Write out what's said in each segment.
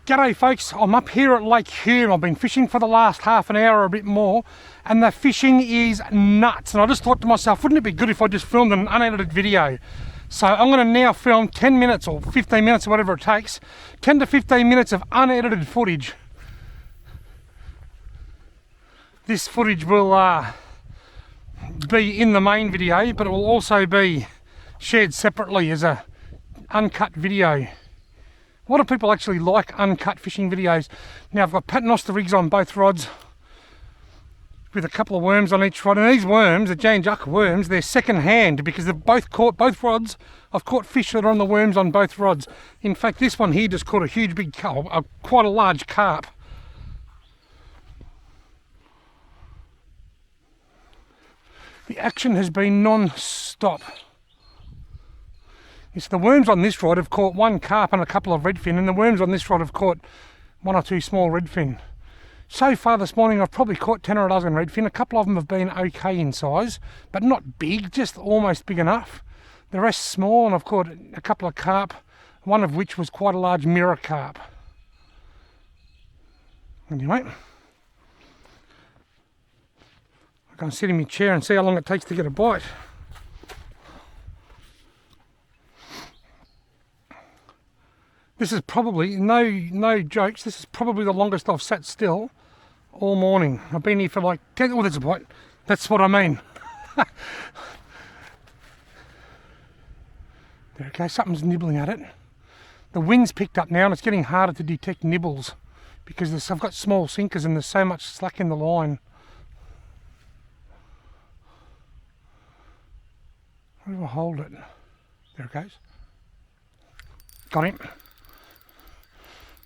G'day folks, I'm up here at Lake Hume. I've been fishing for the last half an hour or a bit more, and the fishing is nuts. And I just thought to myself, wouldn't it be good if I just filmed an unedited video? So I'm going to now film 10 minutes or 15 minutes or whatever it takes, 10 to 15 minutes of unedited footage. This footage will be in the main video, but it will also be shared separately as a uncut video. A lot of people actually like uncut fishing videos. Now I've got paternoster rigs on both rods with a couple of worms on each rod, and these worms, the Jane Juck worms, they're second hand because they've both rods. I've caught fish that are on the worms on both rods. In fact, this one here just caught a huge big carp, quite a large carp. The action has been non-stop. Yes, the worms on this rod have caught one carp and a couple of redfin, and the worms on this rod have caught one or two small redfin. So far this morning I've probably caught 10 or a dozen redfin. A couple of them have been okay in size, but not big, just almost big enough. The rest small, and I've caught a couple of carp, one of which was quite a large mirror carp. Anyway, I can sit in my chair and see how long it takes to get a bite. This is probably, no jokes, this is probably the longest I've sat still all morning. I've been here for like 10, oh there's a bite, that's what I mean. There it goes, something's nibbling at it. The wind's picked up now and it's getting harder to detect nibbles because I've got small sinkers and there's so much slack in the line. Where do I hold it? There it goes. Got him.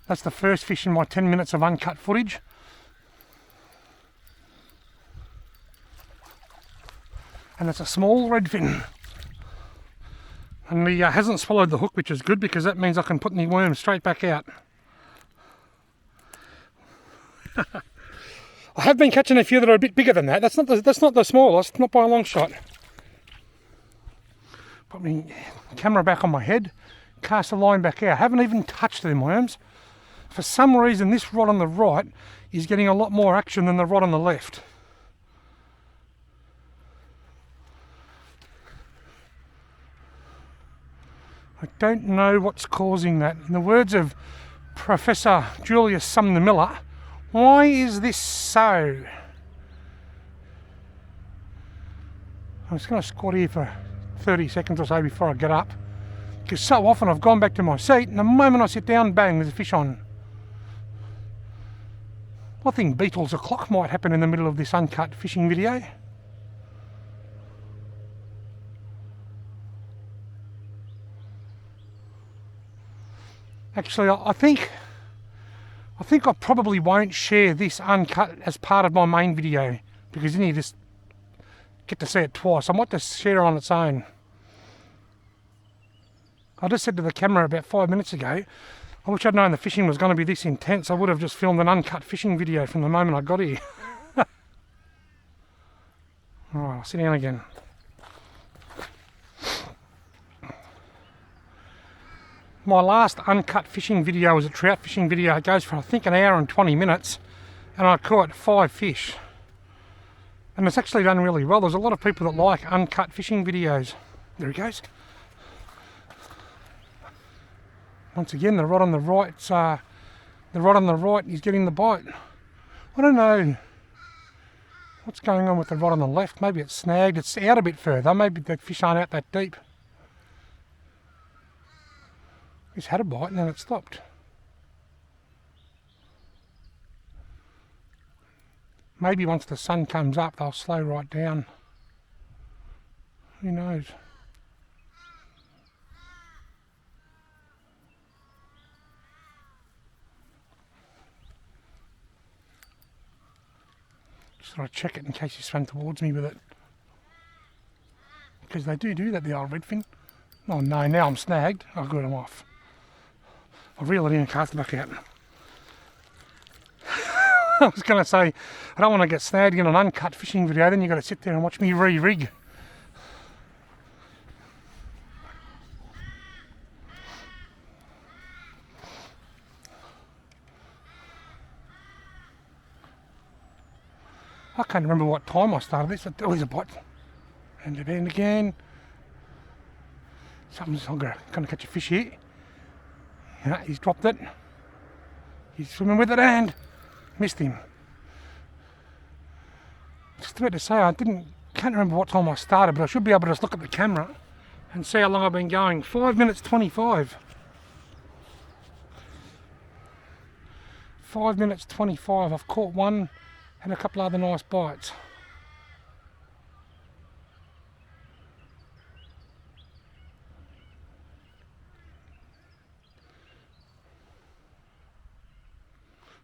That's the first fish in my 10 minutes of uncut footage. And it's a small redfin. And he hasn't swallowed the hook, which is good because that means I can put the worm straight back out. I have been catching a few that are a bit bigger than that. That's not the smallest, not by a long shot. Put my camera back on my head, cast the line back out. I haven't even touched them worms. For some reason this rod on the right is getting a lot more action than the rod on the left. I don't know what's causing that. In the words of Professor Julius Sumner Miller, why is this so? I'm just going to squat here for 30 seconds or so before I get up, because so often I've gone back to my seat and the moment I sit down, bang, there's a fish on. I think Beatles o'clock might happen in the middle of this uncut fishing video. Actually, I think I probably won't share this uncut as part of my main video because then you just get to see it twice. I might just share it on its own. I just said to the camera about 5 minutes ago, I wish I'd known the fishing was going to be this intense. I would have just filmed an uncut fishing video from the moment I got here. Alright, I'll sit down again. My last uncut fishing video was a trout fishing video. It goes for I think an hour and 20 minutes and I caught 5 fish. And it's actually done really well. There's a lot of people that like uncut fishing videos. There he goes. Once again, the rod on the right is getting the bite. I don't know what's going on with the rod on the left. Maybe it's snagged. It's out a bit further. Maybe the fish aren't out that deep. It's had a bite and then it stopped. Maybe once the sun comes up, they'll slow right down. Who knows? Just thought I'd check it in case you swam towards me with it. Because they do that, the old redfin. Oh no, now I'm snagged. Oh good, I'm off. I'll reel it in and cast it back out. I was going to say, I don't want to get snagged in an uncut fishing video, then you've got to sit there and watch me re-rig. I can't remember what time I started this. Oh, there's a bite. And the bend again. Something's gonna catch a fish here. Yeah, he's dropped it. He's swimming with it and missed him. Just about to say, can't remember what time I started, but I should be able to just look at the camera and see how long I've been going. 5 minutes 25. 5 minutes 25. I've caught one and a couple other nice bites.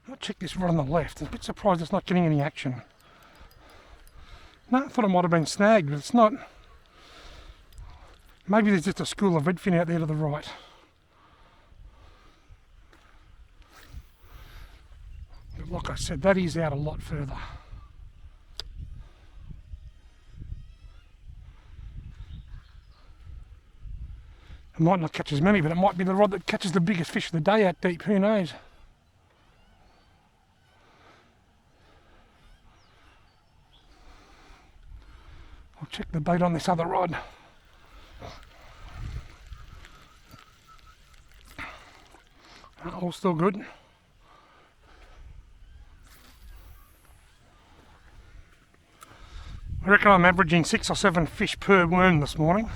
I'll check this rod on the left. I'm a bit surprised it's not getting any action. No, I thought it might have been snagged, but it's not. Maybe there's just a school of redfin out there to the right. But like I said, that is out a lot further. It might not catch as many, but it might be the rod that catches the biggest fish of the day out deep. Who knows? I'll check the bait on this other rod. All still good. I reckon I'm averaging 6 or 7 fish per worm this morning.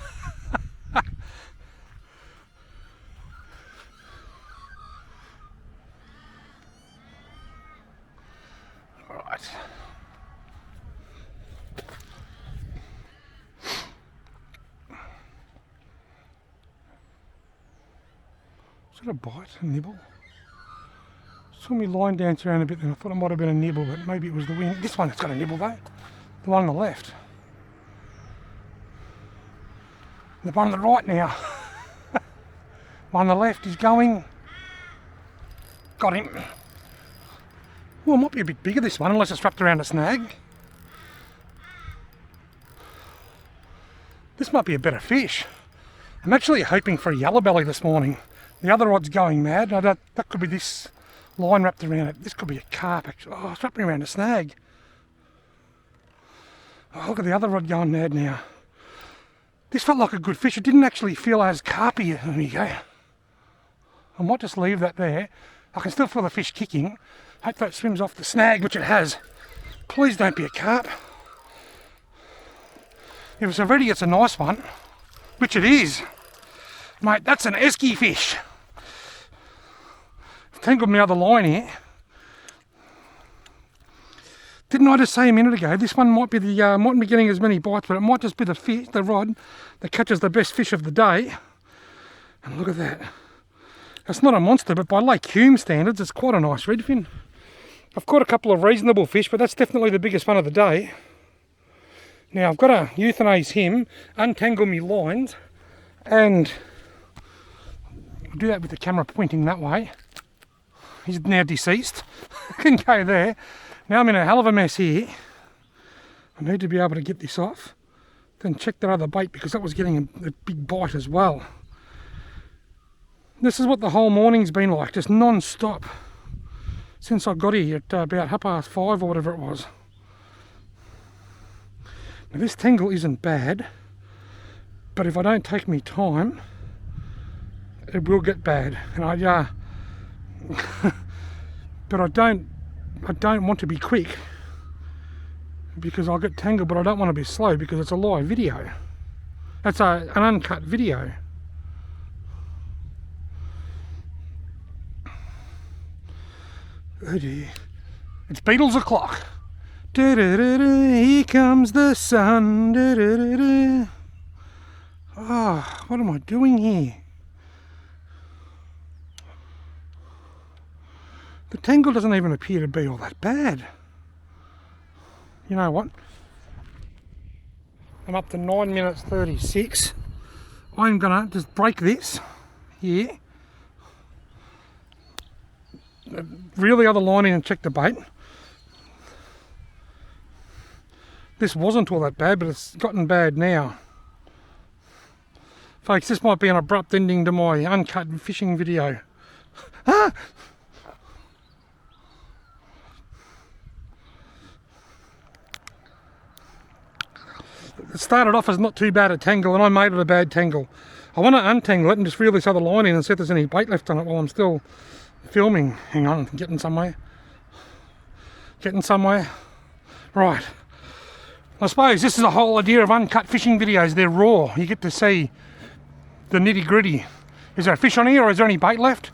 Alright. Is that a bite? A nibble? Saw me line dance around a bit then. I thought it might have been a nibble, but maybe it was the wind. This one's got a nibble though. The one on the left. The one on the right now. One on the left is going. Got him. Well, it might be a bit bigger this one, unless it's wrapped around a snag. This might be a better fish. I'm actually hoping for a yellow belly this morning. The other rod's going mad. That could be this line wrapped around it. This could be a carp actually. Oh, it's wrapped around a snag. Oh, look at the other rod going mad now. This felt like a good fish. It didn't actually feel as carpy. There we go. I might just leave that there. I can still feel the fish kicking. Hope that swims off the snag, which it has. Please don't be a carp. If it's already, it's a nice one, which it is. Mate, that's an esky fish. I've tangled my other line here. Didn't I just say a minute ago, this one might be the mightn't be getting as many bites, but it might just be the fish, the rod, that catches the best fish of the day. And look at that. It's not a monster, but by Lake Hume standards, it's quite a nice redfin. I've caught a couple of reasonable fish, but that's definitely the biggest one of the day. Now I've got to euthanize him, untangle me lines, and I'll do that with the camera pointing that way. He's now deceased. I can go there. Now I'm in a hell of a mess here. I need to be able to get this off. Then check that other bait because that was getting a big bite as well. This is what the whole morning's been like, just non-stop. Since I got here at about 5:30 or whatever it was. Now this tangle isn't bad, but if I don't take me time, it will get bad. And but I don't want to be quick because I'll get tangled, but I don't want to be slow because it's a live video. That's an uncut video. Oh dear. It's Beatles o'clock. Here comes the sun. Oh, what am I doing here? The tangle doesn't even appear to be all that bad. You know what? I'm up to 9 minutes 36. I'm gonna just break this here. Reel the other line in and check the bait. This wasn't all that bad, but it's gotten bad now. Folks, this might be an abrupt ending to my uncut fishing video. Ah! It started off as not too bad a tangle, and I made it a bad tangle. I want to untangle it and just reel this other line in and see if there's any bait left on it while I'm still filming. Hang on, I'm getting somewhere. Getting somewhere. Right. I suppose this is the whole idea of uncut fishing videos. They're raw. You get to see the nitty gritty. Is there a fish on here, or is there any bait left?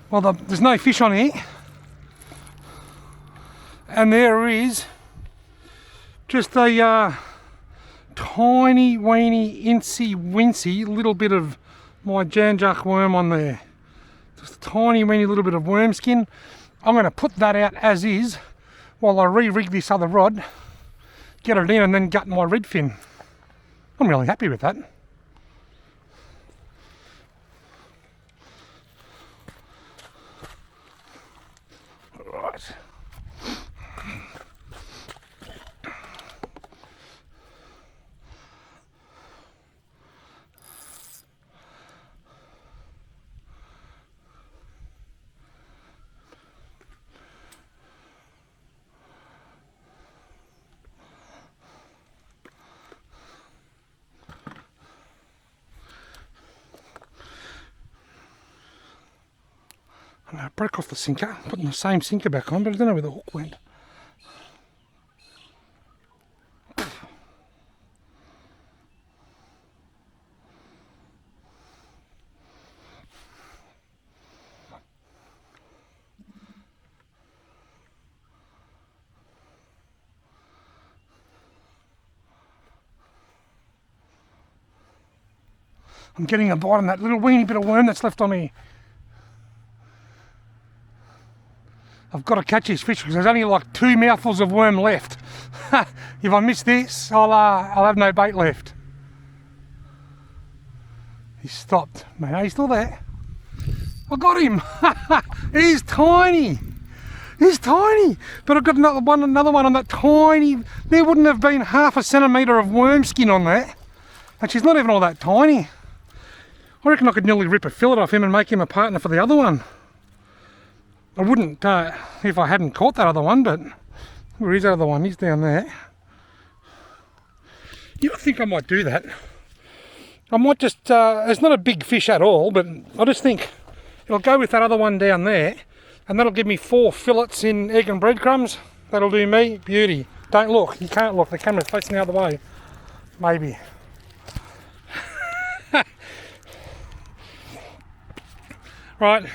Well, there's no fish on here. And there is just a tiny weeny incy wincy little bit of my janjuck worm on there. Just a tiny weeny little bit of worm skin. I'm going to put that out as is while I re-rig this other rod, get it in, and then gut my redfin. I'm really happy with that. Right. I broke off the sinker, putting the same sinker back on, but I don't know where the hook went. I'm getting a bite on that little weeny bit of worm that's left on here. I've got to catch this fish because there's only like 2 mouthfuls of worm left. If I miss this, I'll have no bait left. He stopped. Mate, he's still there. I got him. He's tiny. He's tiny. But I've got another one on that tiny. There wouldn't have been 1/2 centimetre of worm skin on that. And she's not even all that tiny. I reckon I could nearly rip a fillet off him and make him a partner for the other one. I wouldn't if I hadn't caught that other one, but where is that other one? He's down there. You think I might do that? I might just, it's not a big fish at all, but I just think it'll go with that other one down there, and that'll give me 4 fillets in egg and breadcrumbs. That'll do me. Beauty. Don't look. You can't look. The camera's facing the other way. Maybe. Right.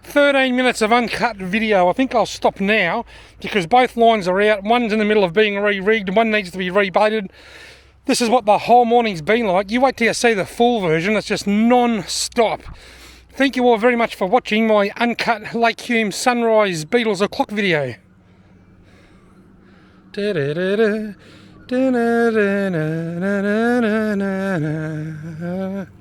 13 minutes of uncut video. I think I'll stop now because both lines are out. One's in the middle of being re-rigged, one needs to be rebaited. This is what the whole morning's been like. You wait till you see the full version. It's just non-stop. Thank you all very much for watching my uncut Lake Hume sunrise Beatles o'clock video. Da -da -da -da. Da -da -da -da -da -da -da -da.